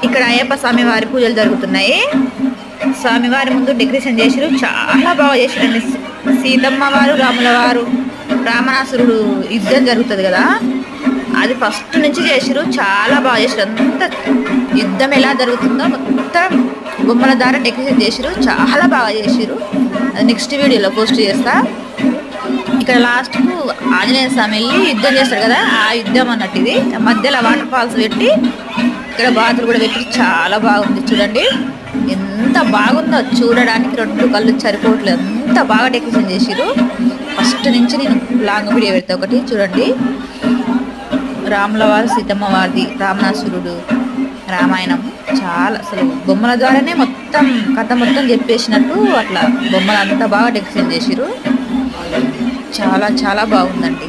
ఇక్కడ అయ్యప్ప స్వామి వారి పూజలు జరుగుతున్నాయి. స్వామివారి ముందు డెకరేషన్ చేసిరు, చాలా బాగా చేసిరండి. సీతమ్మ వారు రాముల వారు రామణాసురుడు యుద్ధం జరుగుతుంది కదా, అది ఫస్ట్ నుంచి చేసిరు, చాలా బాగా చేసిరు. అంత యుద్ధం ఎలా జరుగుతుందో మొత్తం బొమ్మల ద్వారా డెకరేషన్ చేసిరు, చాలా బాగా చేసిరు. అది నెక్స్ట్ వీడియోలో పోస్ట్ చేస్తా. ఇక్కడ లాస్ట్కు ఆంజనేయ స్వామి వెళ్ళి యుద్ధం చేస్తాడు కదా, ఆ యుద్ధం అన్నట్టు ఇది. మధ్యలో వాటర్ ఫాల్స్ పెట్టి ఇక్కడ బాతులు కూడా పెట్టి చాలా బాగుంది. చూడండి ఎంత బాగుందో, చూడడానికి రెండు కళ్ళు సరిపోవట్లేదు, ఎంత బాగా డెకరేషన్ చేసిరు. ఫస్ట్ నుంచి నేను లాంగ్ వీడియో పెడతా. ఒకటి చూడండి, రాముల వారు సీతమ్మ వారిది రామణాసురుడు రామాయణం, చాలా అసలు బొమ్మల ద్వారానే మొత్తం కథ మొత్తం చెప్పేసినట్టు అట్లా బొమ్మలు అంతా బాగా డెకరేషన్ చేసిరు. చాలా చాలా బాగుందండి.